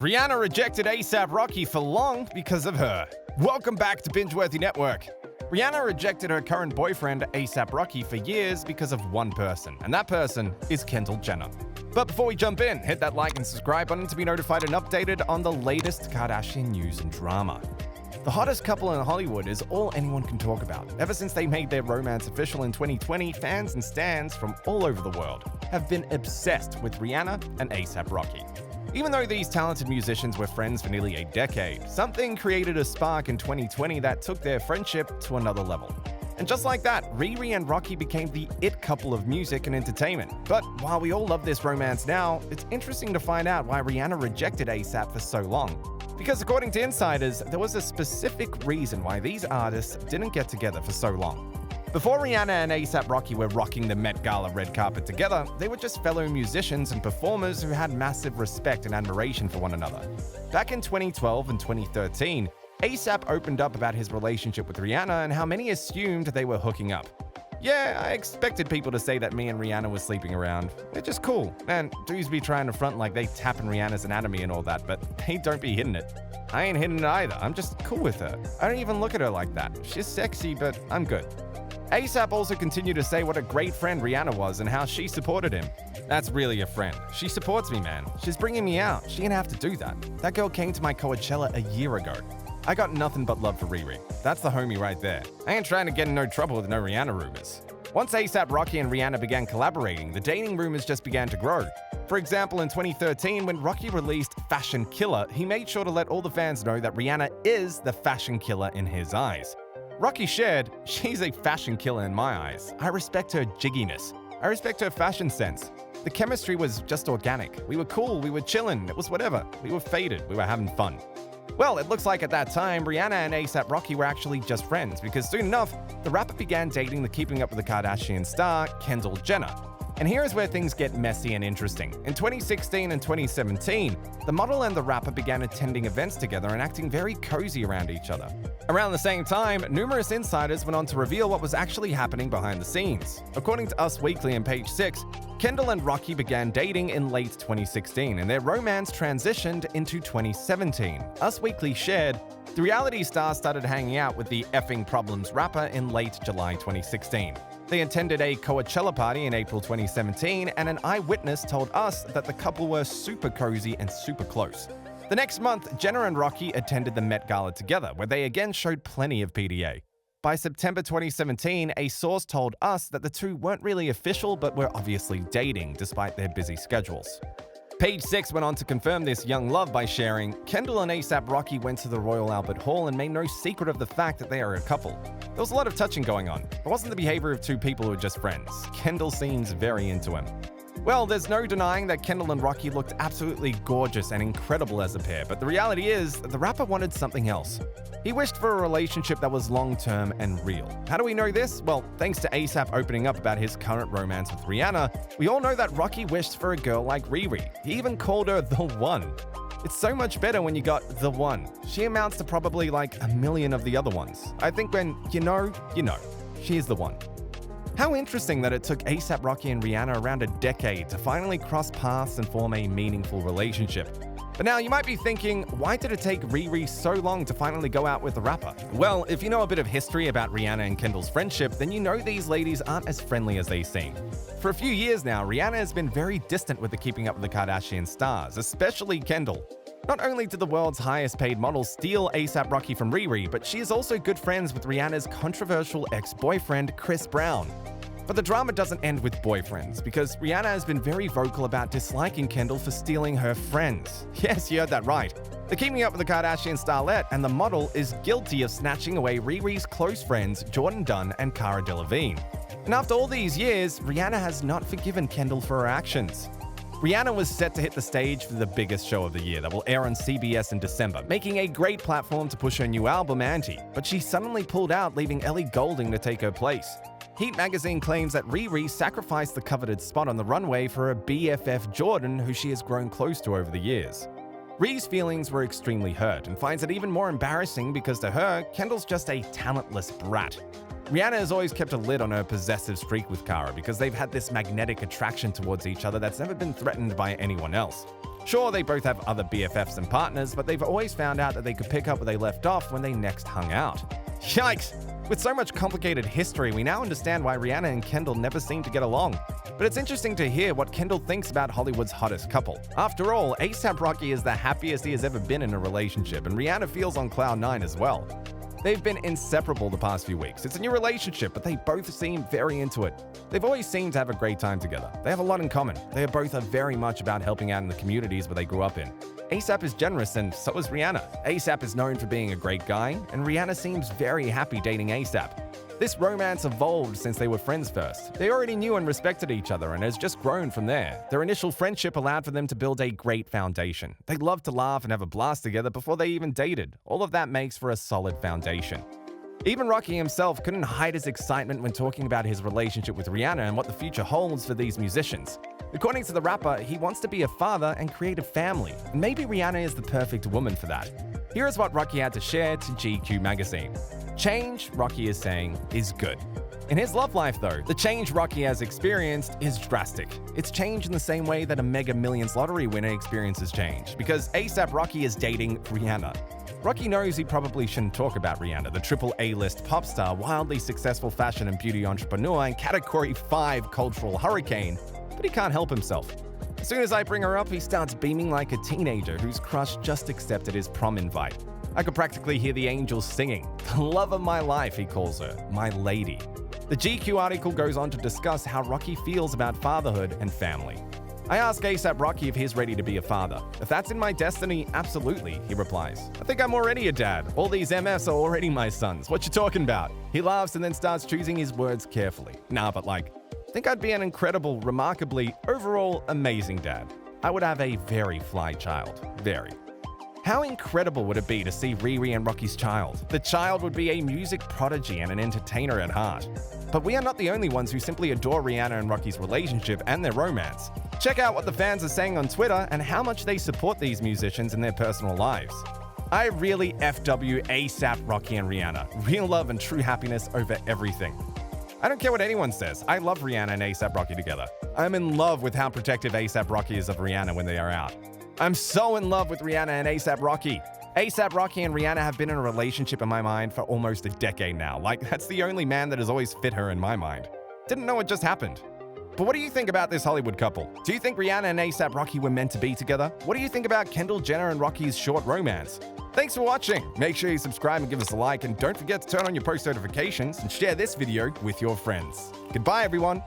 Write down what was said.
Rihanna rejected A$AP Rocky for long because of her. Welcome back to Binge-Worthy Network. Rihanna rejected her current boyfriend, A$AP Rocky, for years because of one person, and that person is Kendall Jenner. But before we jump in, hit that like and subscribe button to be notified and updated on the latest Kardashian news and drama. The hottest couple in Hollywood is all anyone can talk about. Ever since they made their romance official in 2020, fans and stans from all over the world have been obsessed with Rihanna and A$AP Rocky. Even though these talented musicians were friends for nearly a decade, something created a spark in 2020 that took their friendship to another level. And just like that, Riri and Rocky became the it couple of music and entertainment. But while we all love this romance now, it's interesting to find out why Rihanna rejected A$AP for so long. Because according to insiders, there was a specific reason why these artists didn't get together for so long. Before Rihanna and A$AP Rocky were rocking the Met Gala red carpet together, they were just fellow musicians and performers who had massive respect and admiration for one another. Back in 2012 and 2013, A$AP opened up about his relationship with Rihanna and how many assumed they were hooking up. Yeah, I expected people to say that me and Rihanna were sleeping around. They're just cool. And dudes be trying to front like they tapping Rihanna's anatomy and all that, but they don't be hitting it. I ain't hitting it either. I'm just cool with her. I don't even look at her like that. She's sexy, but I'm good. A$AP also continued to say what a great friend Rihanna was and how she supported him. That's really a friend. She supports me, man. She's bringing me out. She didn't have to do that. That girl came to my Coachella a year ago. I got nothing but love for Riri. That's the homie right there. I ain't trying to get in no trouble with no Rihanna rumors. Once A$AP Rocky and Rihanna began collaborating, the dating rumors just began to grow. For example, in 2013, when Rocky released Fashion Killer, he made sure to let all the fans know that Rihanna is the fashion killer in his eyes. Rocky shared, "She's a fashion killer in my eyes. I respect her jigginess. I respect her fashion sense. The chemistry was just organic. We were cool, we were chillin', it was whatever. We were faded, we were having fun." Well, it looks like at that time, Rihanna and A$AP Rocky were actually just friends because soon enough, the rapper began dating the Keeping Up with the Kardashians star, Kendall Jenner. And here is where things get messy and interesting. In 2016 and 2017, the model and the rapper began attending events together and acting very cozy around each other. Around the same time, numerous insiders went on to reveal what was actually happening behind the scenes. According to Us Weekly and Page 6, Kendall and Rocky began dating in late 2016, and their romance transitioned into 2017. Us Weekly shared, "The reality star started hanging out with the Effing Problems rapper in late July 2016. They attended a Coachella party in April 2017, and an eyewitness told us that the couple were super cozy and super close. The next month, Jenner and Rocky attended the Met Gala together, where they again showed plenty of PDA. By September 2017, a source told us that the two weren't really official but were obviously dating, despite their busy schedules." Page 6 went on to confirm this young love by sharing, "Kendall and A$AP Rocky went to the Royal Albert Hall and made no secret of the fact that they are a couple. There was a lot of touching going on. It wasn't the behavior of two people who were just friends. Kendall seems very into him." Well, there's no denying that Kendall and Rocky looked absolutely gorgeous and incredible as a pair, but the reality is, the rapper wanted something else. He wished for a relationship that was long-term and real. How do we know this? Well, thanks to A$AP opening up about his current romance with Rihanna, we all know that Rocky wished for a girl like Riri. He even called her the one. It's so much better when you got the one. She amounts to probably like a million of the other ones. I think when you know, she is the one. How interesting that it took A$AP Rocky and Rihanna around a decade to finally cross paths and form a meaningful relationship. But now you might be thinking, why did it take Riri so long to finally go out with the rapper? Well, if you know a bit of history about Rihanna and Kendall's friendship, then you know these ladies aren't as friendly as they seem. For a few years now, Rihanna has been very distant with the Keeping Up with the Kardashian stars, especially Kendall. Not only did the world's highest paid model steal A$AP Rocky from Riri, but she is also good friends with Rihanna's controversial ex-boyfriend, Chris Brown. But the drama doesn't end with boyfriends, because Rihanna has been very vocal about disliking Kendall for stealing her friends. Yes, you heard that right. The Keeping Up with the Kardashian starlet and the model is guilty of snatching away Riri's close friends Jordan Dunn and Cara Delevingne. And after all these years, Rihanna has not forgiven Kendall for her actions. Rihanna was set to hit the stage for the biggest show of the year that will air on CBS in December, making a great platform to push her new album, Anti. But she suddenly pulled out, leaving Ellie Goulding to take her place. Heat magazine claims that Riri sacrificed the coveted spot on the runway for her BFF Jordan, who she has grown close to over the years. Riri's feelings were extremely hurt and finds it even more embarrassing because to her, Kendall's just a talentless brat. Rihanna has always kept a lid on her possessive streak with Cara because they've had this magnetic attraction towards each other that's never been threatened by anyone else. Sure, they both have other BFFs and partners, but they've always found out that they could pick up where they left off when they next hung out. Yikes! With so much complicated history, we now understand why Rihanna and Kendall never seem to get along. But it's interesting to hear what Kendall thinks about Hollywood's hottest couple. After all, A$AP Rocky is the happiest he has ever been in a relationship, and Rihanna feels on cloud 9 as well. They've been inseparable the past few weeks. It's a new relationship, but they both seem very into it. They've always seemed to have a great time together. They have a lot in common. They both are very much about helping out in the communities where they grew up in. A$AP is generous, and so is Rihanna. A$AP is known for being a great guy, and Rihanna seems very happy dating A$AP. This romance evolved since they were friends first. They already knew and respected each other and has just grown from there. Their initial friendship allowed for them to build a great foundation. They loved to laugh and have a blast together before they even dated. All of that makes for a solid foundation. Even Rocky himself couldn't hide his excitement when talking about his relationship with Rihanna and what the future holds for these musicians. According to the rapper, he wants to be a father and create a family, and maybe Rihanna is the perfect woman for that. Here is what Rocky had to share to GQ magazine. Change, Rocky is saying, is good. In his love life, though, the change Rocky has experienced is drastic. It's change in the same way that a Mega Millions lottery winner experiences change, because A$AP Rocky is dating Rihanna. Rocky knows he probably shouldn't talk about Rihanna, the triple A-list pop star, wildly successful fashion and beauty entrepreneur, and Category 5 cultural hurricane, but he can't help himself. As soon as I bring her up, he starts beaming like a teenager whose crush just accepted his prom invite. I could practically hear the angels singing. The love of my life, he calls her, my lady. The GQ article goes on to discuss how Rocky feels about fatherhood and family. I ask A$AP Rocky if he's ready to be a father. If that's in my destiny, absolutely, he replies. I think I'm already a dad. All these MFs are already my sons. What you talking about? He laughs and then starts choosing his words carefully. Nah, but I think I'd be an incredible, remarkably, overall amazing dad. I would have a very fly child. Very. How incredible would it be to see Riri and Rocky's child? The child would be a music prodigy and an entertainer at heart. But we are not the only ones who simply adore Rihanna and Rocky's relationship and their romance. Check out what the fans are saying on Twitter and how much they support these musicians in their personal lives. I really FW A$AP Rocky and Rihanna. Real love and true happiness over everything. I don't care what anyone says. I love Rihanna and A$AP Rocky together. I'm in love with how protective A$AP Rocky is of Rihanna when they are out. I'm so in love with Rihanna and A$AP Rocky. A$AP Rocky and Rihanna have been in a relationship in my mind for almost a decade now. That's the only man that has always fit her in my mind. Didn't know it just happened. But what do you think about this Hollywood couple? Do you think Rihanna and A$AP Rocky were meant to be together? What do you think about Kendall Jenner and Rocky's short romance? Thanks for watching. Make sure you subscribe and give us a like, and don't forget to turn on your post notifications and share this video with your friends. Goodbye, everyone.